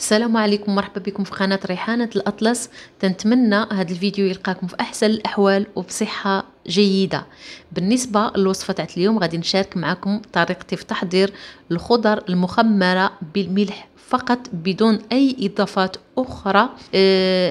السلام عليكم، مرحبا بكم في قناة ريحانة الأطلس. تنتمنى هذا الفيديو يلقاكم في أحسن الأحوال وبصحة جيدة. بالنسبة للوصفة تاع اليوم غادي نشارك معكم طريقتي في تحضير الخضر المخمرة بالملح فقط بدون أي إضافات أخرى.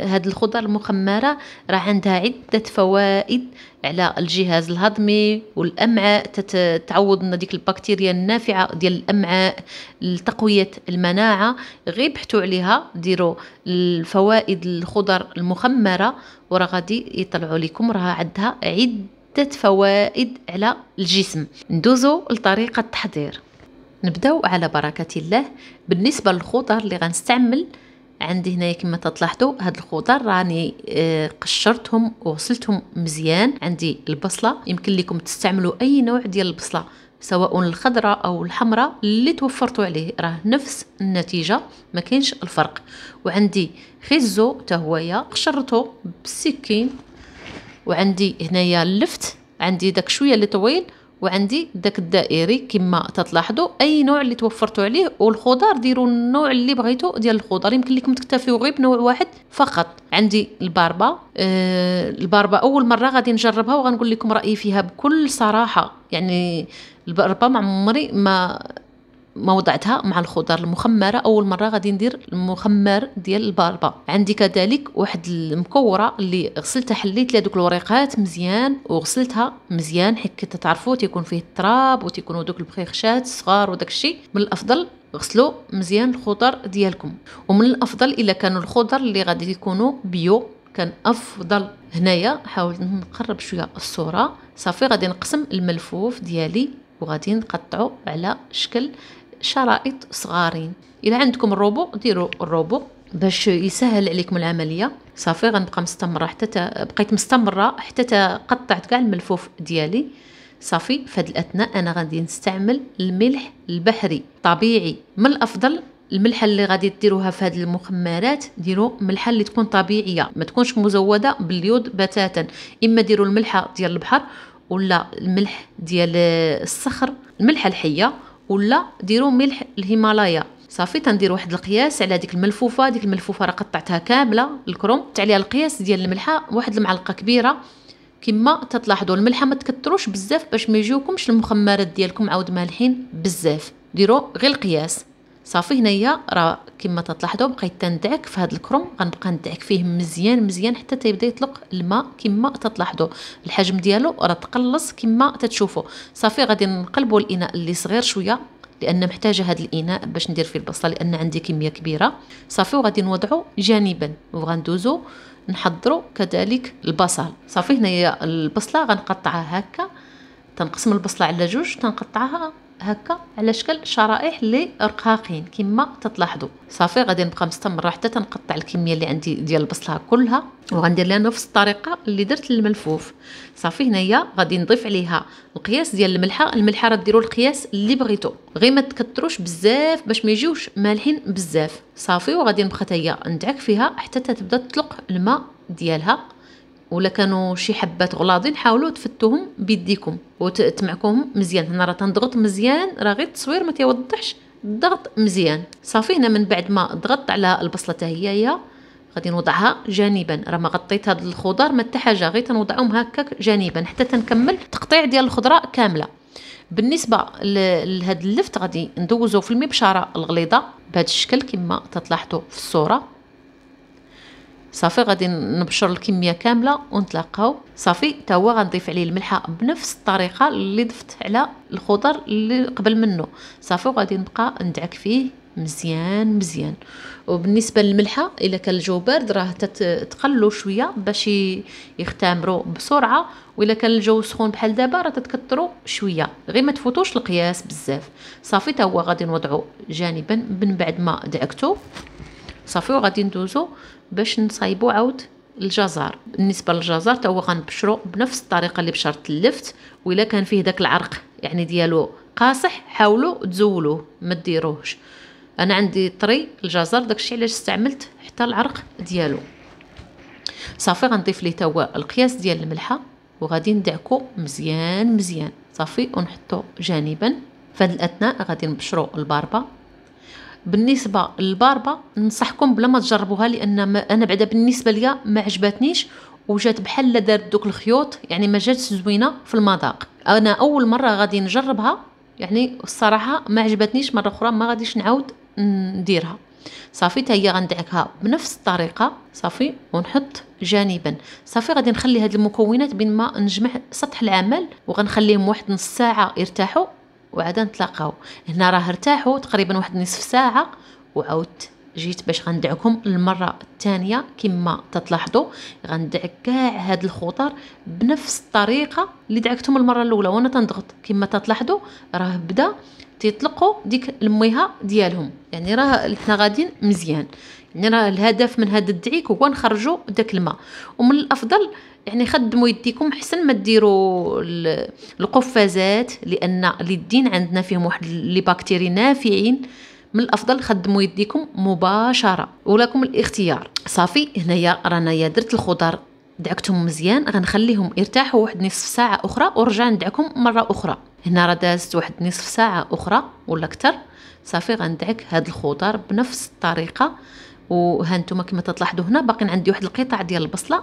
هذه الخضر المخمرة راه عندها عدة فوائد على الجهاز الهضمي والأمعاء، تعوض لنا ديك البكتيريا النافعة ديال الأمعاء، لتقوية المناعة. غير بحثوا عليها، ديروا الفوائد الخضر المخمرة وراه غادي يطلعوا لكم راه عندها عدة فوائد على الجسم. ندوزو لطريقة التحضير، نبداو على بركة الله. بالنسبة للخضر اللي غنستعمل عندي هنايا كما تلاحظوا، هاد الخضر راني قشرتهم وغسلتهم مزيان. عندي البصلة، يمكن لكم تستعملوا اي نوع ديال البصلة سواء الخضراء او الحمراء اللي توفرتوا عليه، راه نفس النتيجة ما كاينش الفرق. وعندي خيزو تا هويا قشرته بالسكين، وعندي هنايا اللفت، عندي داك شويه اللي طويل وعندي داك الدائري كما تلاحظوا. اي نوع اللي توفرتوا عليه، والخضر ديروا النوع اللي بغيتوا ديال الخضر، يمكن لكم تكتفيوا غير بنوع واحد فقط. عندي الباربه. الباربه اول مره غادي نجربها وغنقول لكم رايي فيها بكل صراحه. يعني الباربه ما عمري ما وضعتها مع الخضر المخمره، اول مره غادي ندير المخمر ديال الباربه. عندي كذلك واحد المكوره اللي غسلتها، حليت لها دوك الوريقات مزيان وغسلتها مزيان، حيت تعرفوا تيكون فيه التراب وتيكونوا دوك البخيخشات الصغار وداك الشيء. من الافضل غسلوا مزيان الخضر ديالكم، ومن الافضل الا كانوا الخضر اللي غادي يكونوا بيو كان افضل. هنايا حاولت نقرب شويه الصوره. صافي غادي نقسم الملفوف ديالي وغادي نقطعه على شكل شرائط صغارين. الا عندكم الروبو ديروا الروبو باش يسهل عليكم العمليه. صافي غنبقى مستمره بقيت مستمره حتى قطعت كاع الملفوف ديالي. صافي في هذه الاثناء انا غادي نستعمل الملح البحري طبيعي. من الافضل الملحه اللي غادي ديروها في هذه المخمرات ديروا ملحه اللي تكون طبيعيه، ما تكونش مزوده باليود بتاتا. اما ديروا الملحه ديال البحر، ولا الملح ديال الصخر، الملحه الحيه، ولا ديروا ملح الهيمالايا. صافي تندير واحد القياس على ديك الملفوفه. ديك الملفوفه راه قطعتها كامله الكروم، عليها القياس ديال الملحه واحد المعلقه كبيره. كما تلاحظوا الملحه ما تكثروش بزاف باش ما يجيوكمش المخمرات ديالكم عاود مالحين بزاف، ديروا غير القياس. صافي هنايا راه كما تلاحظوا بقيت تندعك في هذا الكروم، غنبقى ندعك فيه مزيان مزيان حتى تيبدا يطلق الماء. كما تلاحظوا الحجم ديالو راه تقلص كما تتشوفوا. صافي غادي نقلبوا الاناء اللي صغير شويه، لان محتاجه هذا الاناء باش ندير فيه البصله، لان عندي كميه كبيره. صافي وغادي نوضعوا جانبا وغندوزو نحضروا كذلك البصل. صافي هنايا البصله غنقطعها هكا، تنقسم البصله على جوج، تنقطعها هكا على شكل شرائح اللي رقاقين كما تلاحظوا. صافي غادي نبقى مستمره حتى تنقطع الكميه اللي عندي ديال البصله كلها، وغندير لها نفس الطريقه اللي درت للملفوف. صافي هنايا غادي نضيف عليها القياس ديال الملحه راه ديروا القياس اللي بغيتو، غير ما تكثروش بزاف باش ما يجيوش مالحين بزاف. صافي وغادي نبقى حتى ندعك فيها حتى تبدا تطلق الماء ديالها. ولا كانوا شي حبات غلاضين حاولوا تفتوهم بيديكم وتمعكوهم مزيان. هنا راه تنضغط مزيان، راه غير التصوير ما تيوضحش الضغط مزيان. صافي هنا من بعد ما ضغطت على البصله حتى هي غادي نوضعها جانبا. راه ما غطيت هاد الخضر ما حتى حاجه، غير تنوضعهم هكاك جانبا حتى تنكمل تقطيع ديال الخضره كامله. بالنسبه لهاد اللفت غادي ندوزو في المبشره الغليظه بهذا الشكل كما تلاحظوا في الصوره. صافي غادي نبشر الكميه كامله ونتلاقاو. صافي تا هو غنضيف عليه الملحه بنفس الطريقه اللي ضفت على الخضر اللي قبل منه. صافي وغادي نبقى ندعك فيه مزيان مزيان. وبالنسبه للملحه الا كان الجو بارد راه تقلوا شويه باش يختمروا بسرعه، والا كان الجو سخون بحال دابا راه تتكثروا شويه، غير ما تفوتوش القياس بزاف. صافي تا هو غادي نوضعوا جانبا من بعد ما دعكتو. صافي وغادي ندوزو باش نصايبوا عاود الجزر. بالنسبه للجزر تا هو غنبشرو بنفس الطريقه اللي بشرت اللفت، والا كان فيه داك العرق يعني ديالو قاصح حاولوا تزولوه ما ديروهش. انا عندي طري الجزر داكشي علاش استعملت حتى العرق ديالو. صافي غنضيف ليه تا هو القياس ديال الملحه وغادي ندعكو مزيان مزيان. صافي ونحطو جانبا. في هذه الاثناء غادي نبشرو الباربه. بالنسبه للباربه ننصحكم بلا ما تجربوها، لان انا بعدا بالنسبه ليا ما عجبتنيش، وجات بحال لا دارت دوك الخيوط، يعني ما جاتش زوينه في المذاق. انا اول مره غادي نجربها، يعني الصراحه ما عجبتنيش، مره اخرى ما غاديش نعاود نديرها. صافي حتى هي غندعكها بنفس الطريقه صافي، ونحط جانبا. صافي غادي نخلي هاد المكونات بين ما نجمع سطح العمل، وغنخليهم واحد نص ساعه يرتاحوا، وعاد نتلاقاو. هنا راه ارتاحوا تقريبا واحد نصف ساعه، وعاودت جيت باش غندعكهم المره الثانيه. كما تلاحظوا غندعك كاع هاد الخضر بنفس الطريقه اللي دعكتهم المره الاولى، وانا تنضغط كما تلاحظوا راه بدا تيطلقوا ديك الميها ديالهم، يعني راه حنا غاديين مزيان. يعني راه الهدف من هذا الدعيك هو نخرجوا داك الماء. ومن الافضل يعني خدموا يديكم حسن ما ديروا القفازات، لان اليدين عندنا فيهم واحد لي باكتيري نافعين. من الافضل خدموا يديكم مباشره، ولكم الاختيار. صافي هنايا رانايا درت الخضر دعكتهم مزيان، غنخليهم يرتاحوا واحد نصف ساعه اخرى ورجع ندعكم مره اخرى. هنا راه دازت واحد نصف ساعه اخرى ولا اكثر. صافي غندعك هاد الخضر بنفس الطريقه. وها نتوما كما تلاحظوا هنا باقي عندي واحد القطع ديال البصله،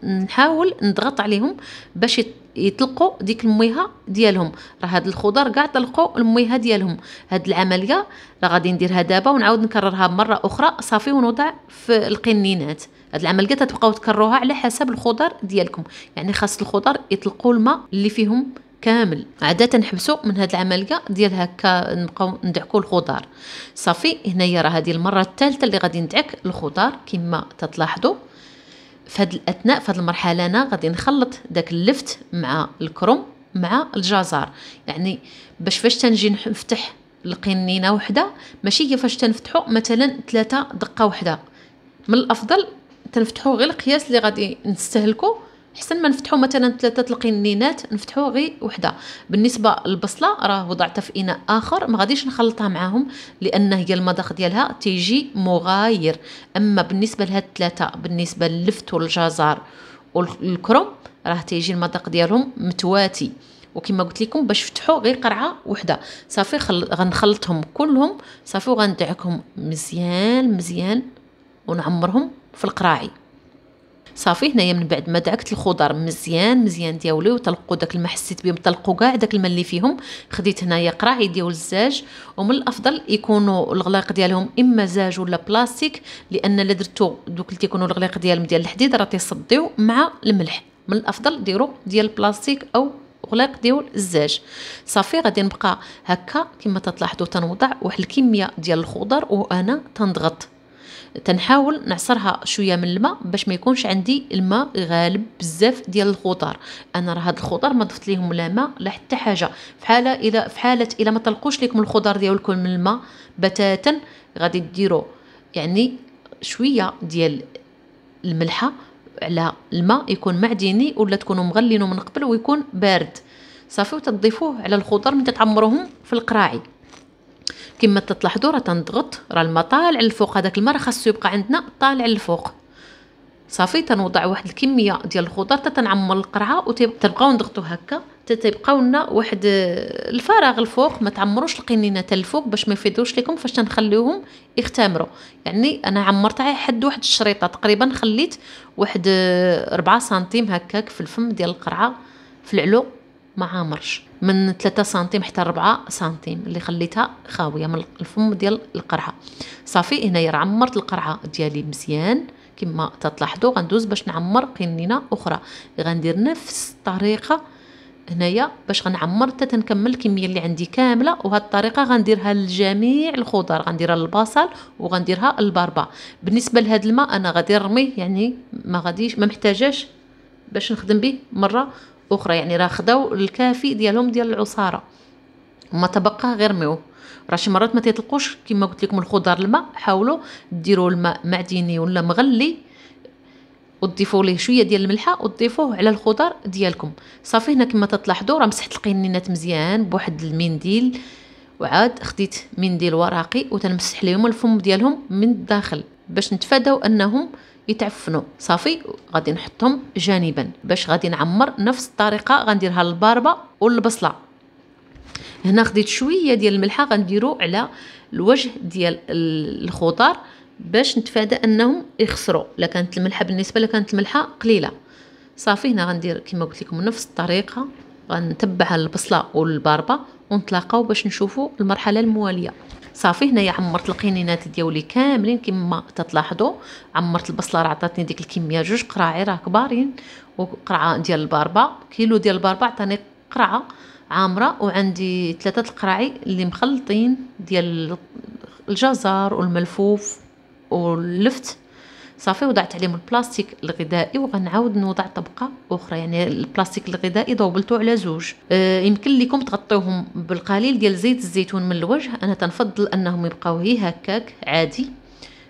نحاول نضغط عليهم باش يطلقوا ديك الميها ديالهم. راه هاد الخضر كاع طلقوا الميها ديالهم. هاد العمليه راه غادي نديرها دابا ونعاود نكررها مره اخرى صافي، ونوضع في القنينات. هاد العمليه تتبقاو تكرروها على حسب الخضر ديالكم، يعني خاص الخضر يطلقوا الماء اللي فيهم كامل. عاده نحبسوا من هاد العمليه ديال هكا نبقاو ندعكوا الخضر. صافي هنايا راه هذه المره الثالثه اللي غادي ندعك الخضر كما تلاحظوا. في هاد الاثناء في هاد المرحله انا غادي نخلط داك اللفت مع الكرم مع الجزر، يعني باش فاش تنجي نفتح القنينه وحده ماشي هي فاش تنفتحوا مثلا 3 دقه وحده. من الافضل تنفتحوا غير القياس اللي غادي نستهلكوا، احسن ما نفتحوا مثلا 3 القنينات نفتحوا غير وحده. بالنسبه للبصله راه وضعتها في اناء اخر، ما غاديش نخلطها معاهم لان هي المذاق ديالها تيجي مغاير. اما بالنسبه لهاد 3 بالنسبه للفت والجزر والكرم راه تيجي المذاق ديالهم متواتي. وكما قلت لكم باش فتحوا غير قرعه وحده. صافي غنخلطهم كلهم صافي، وغندعكهم مزيان مزيان ونعمرهم في القراعي. صافي هنايا من بعد ما دعكت الخضر مزيان مزيان ديالي وطلقوا داك الماء، حسيت بهم طلقوا كاع داك الماء اللي فيهم، خديت هنايا قراعي ديال الزاج. ومن الافضل يكونوا الغلاق ديالهم اما زاج ولا بلاستيك، لان الا درتو دوك اللي تيكونوا الغلاق ديالهم ديال الحديد راه تيصديو مع الملح. من الافضل ديروا ديال البلاستيك او غلاق ديال الزاج. صافي غادي نبقى هكا كما تلاحظوا تنوضع واحد الكميه ديال الخضر وانا تنضغط، تنحاول نعصرها شويه من الماء باش ما يكونش عندي الماء غالب بزاف ديال الخضر. انا راه هاد الخضر ما ضفت ليهم لا ماء لا حتى حاجه. في حاله الا ما طلقوش لكم الخضر ديالكم من الماء بتاتا، غادي ديروا يعني شويه ديال الملحه على الماء يكون معدني، ولا تكونوا مغلينه من قبل ويكون بارد. صافي وتضيفوه على الخضر من تعمروهم في القراعي. كما تلاحظوا راه تنضغط، راه الماء طالع للفوق، هذاك الماء خاصو يبقى عندنا طالع للفوق. صافي تنوضع واحد الكميه ديال الخضر تنعمر القرعه، وتبقاو نضغطوا هكا تيبقاو لنا واحد الفراغ الفوق. ما تعمروش القنينات الفوق باش ما يفيدوش لكم فاش تنخليوهم يختمروا. يعني انا عمرتها حد واحد الشريطه تقريبا، خليت واحد 4 سنتيم هكاك في الفم ديال القرعه في العلو، ما عامرش من 3 سنتيم حتى 4 سنتيم اللي خليتها خاويه من الفم ديال القرعه. صافي هنايا راه عمرت القرعه ديالي مزيان كما تلاحظوا. غندوز باش نعمر قنينه اخرى، غندير نفس الطريقه هنايا باش غنعمر حتى تنكمل الكميه اللي عندي كامله. وهاد الطريقه غنديرها لجميع الخضر، غنديرها للبصل وغنديرها للبربه. بالنسبه لهاد الماء انا غادي نرميه، يعني ما محتاجاش باش نخدم به مره اخرى، يعني راه خداو الكافي ديالهم ديال العصاره وما تبقى غير رميوه. راه شي مرات ما تيطلقوش كما قلت لكم الخضر الماء، حاولوا ديروا الماء معدني ولا مغلي وتضيفوا ليه شويه ديال الملحه وتضيفوه على الخضر ديالكم. صافي هنا كما تلاحظوا راه مسحت القنينات مزيان بواحد المنديل، وعاد خديت منديل ورقي وتنمسح لهم الفم ديالهم من الداخل باش نتفاداو انهم يتعفنوا. صافي غادي نحطهم جانبا باش غادي نعمر نفس الطريقه غنديرها للباربه والبصله. هنا خديت شويه ديال الملحه غنديرو على الوجه ديال الخضار باش نتفادى انهم يخسروا. لا كانت الملحه بالنسبه لا كانت الملحه قليله صافي. هنا غندير كما قلت لكم نفس الطريقه، غنتبع البصله والباربه ونتلاقاو باش نشوفوا المرحله المواليه. صافي هنايا عمرت القنينات ديالي كاملين كما تتلاحظوا. عمرت البصله راه عطاتني ديك الكميه 2 قراعي راه كبارين، وقرعه ديال الباربه، كيلو ديال الباربه عطاني قرعه عامره، وعندي 3 القراعي اللي مخلطين ديال الجزر والملفوف واللفت. صافي وضعت عليهم البلاستيك الغذائي، وغنعاود نوضع طبقه اخرى، يعني البلاستيك الغذائي ضوبلته على 2. يمكن لكم تغطيوهم بالقليل ديال زيت الزيتون من الوجه، انا تنفضل انهم يبقاو هي هكاك عادي.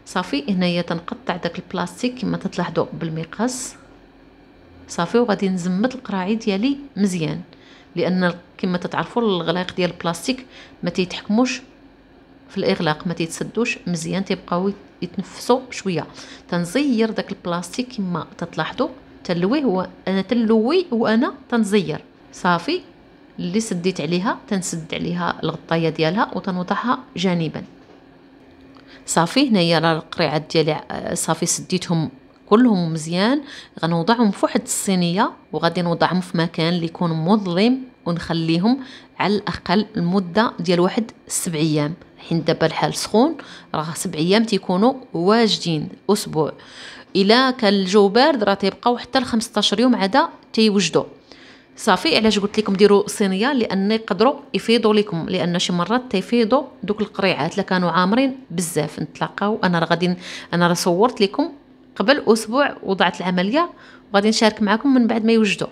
صافي هنايا تنقطع داك البلاستيك كما تلاحظوا بالمقص. صافي وغادي نزمت القراعي ديالي مزيان، لان كما تتعرفوا الغلاق ديال البلاستيك ما تيتحكموش في الاغلاق، ما تيتسدوش مزيان، تيبقاو يتنفسوا شويه. تنزير داك البلاستيك كما تتلاحظوا، تنلوي وانا تنزير. صافي اللي سديت عليها تنسد عليها الغطايه ديالها وتنوضعها جانبا. صافي هنايا راه القريعات ديالي صافي سديتهم كلهم مزيان. غنوضعهم في واحد الصينيه، وغادي نوضعهم في مكان اللي يكون مظلم، ونخليهم على الاقل المده ديال واحد 7 ايام. حين دابا الحال سخون، راه 7 ايام تيكونوا واجدين، اسبوع. الا كان الجو بارد راه تيبقاو حتى ل 15 يوم عاده تيوجدوا. صافي علاش قلت لكم ديروا صينيه؟ لان يقدروا يفيضوا لكم، لان شي مرات تيفيضوا دوك القريعات لا كانوا عامرين بزاف. نتلاقاو انا راه انا راه صورت لكم قبل اسبوع وضعت العمليه، وغادي نشارك معكم من بعد ما يوجدوا.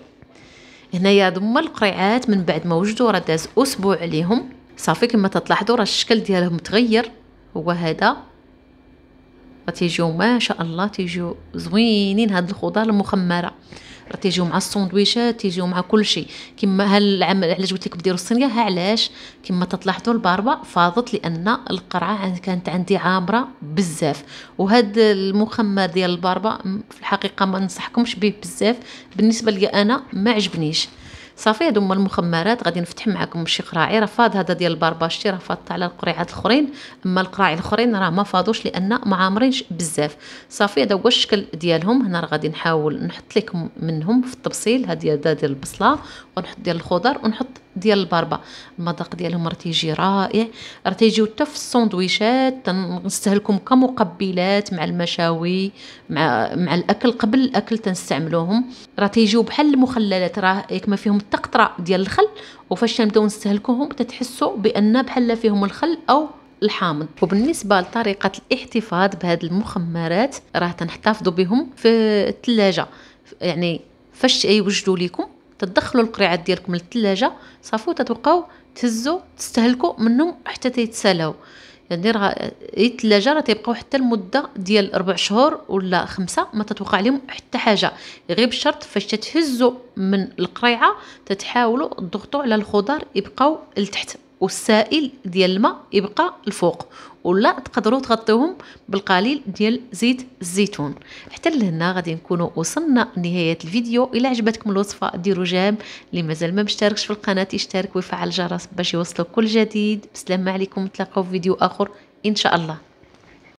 هنايا ضم القريعات من بعد ما وجدوا راه داز اسبوع عليهم. صافي كما تلاحظوا راه الشكل ديالهم تغير، هو هذا. غتيجيو ما شاء الله تيجيو زوينين. هاد الخضار المخمره راه تيجيو مع السندويشات، تيجيو مع كل شيء. كما هالعمل علاش قلت لكم ديروا الصينيه، ها علاش كما تلاحظوا الباربه فاضت لان القرعه كانت عندي عامره بزاف. وهاد المخمر ديال الباربه في الحقيقه ما ننصحكمش به بزاف، بالنسبه لي انا ما عجبنيش. صافي هادو هما المخمرات. غادي نفتح معكم شي قراعي. راه فاض هذا ديال البارباشتي، راه فاض على القريعات الاخرين، اما القراعي الاخرين راه ما فاضوش لان ما عامرينش بزاف. صافي هذا هو الشكل ديالهم. هنا راه غادي نحاول نحط لكم منهم في التبصيل. هذه ديال البصله، ونحط ديال الخضر، ونحط ديال الباربه. المذاق ديالهم راه تيجي رائع. راه تيجيو حتى في السندويشات، تنستهلكم كمقبلات مع المشاوي، مع الاكل. قبل الاكل تنستعملوهم. راه تيجيو بحال المخللات، راه ياك ما فيهم حتى قطره ديال الخل، وفاش تنبداو نستهلكوهم تتحسوا بان بحال فيهم الخل او الحامض. وبالنسبه لطريقه الاحتفاظ بهذه المخمرات، راه تنحتفظوا بهم في الثلاجه. يعني فاش يوجدوا لكم تدخلوا القريعات ديالكم للثلاجه، صافي تتبقاو تهزوا تستهلكوا منهم حتى تيتسالاو. يعني راه الثلاجه راه تيبقاو حتى المده ديال 4 شهور ولا 5، ما تتوقع عليهم حتى حاجه. غير بشرط فاش تتهزوا من القريعه تتحاولوا تضغطوا على الخضر يبقاو لتحت، والسائل ديال الماء يبقى الفوق، ولا تقدروا تغطيوهم بالقليل ديال زيت الزيتون. حتى لهنا غادي نكونوا وصلنا لنهايه الفيديو. الا عجبتكم الوصفه ديروا جيم، اللي مازال ما مشتركش في القناه يشترك ويفعل الجرس باش يوصلوا كل جديد. بسلامه عليكم، نتلاقاو في فيديو اخر ان شاء الله.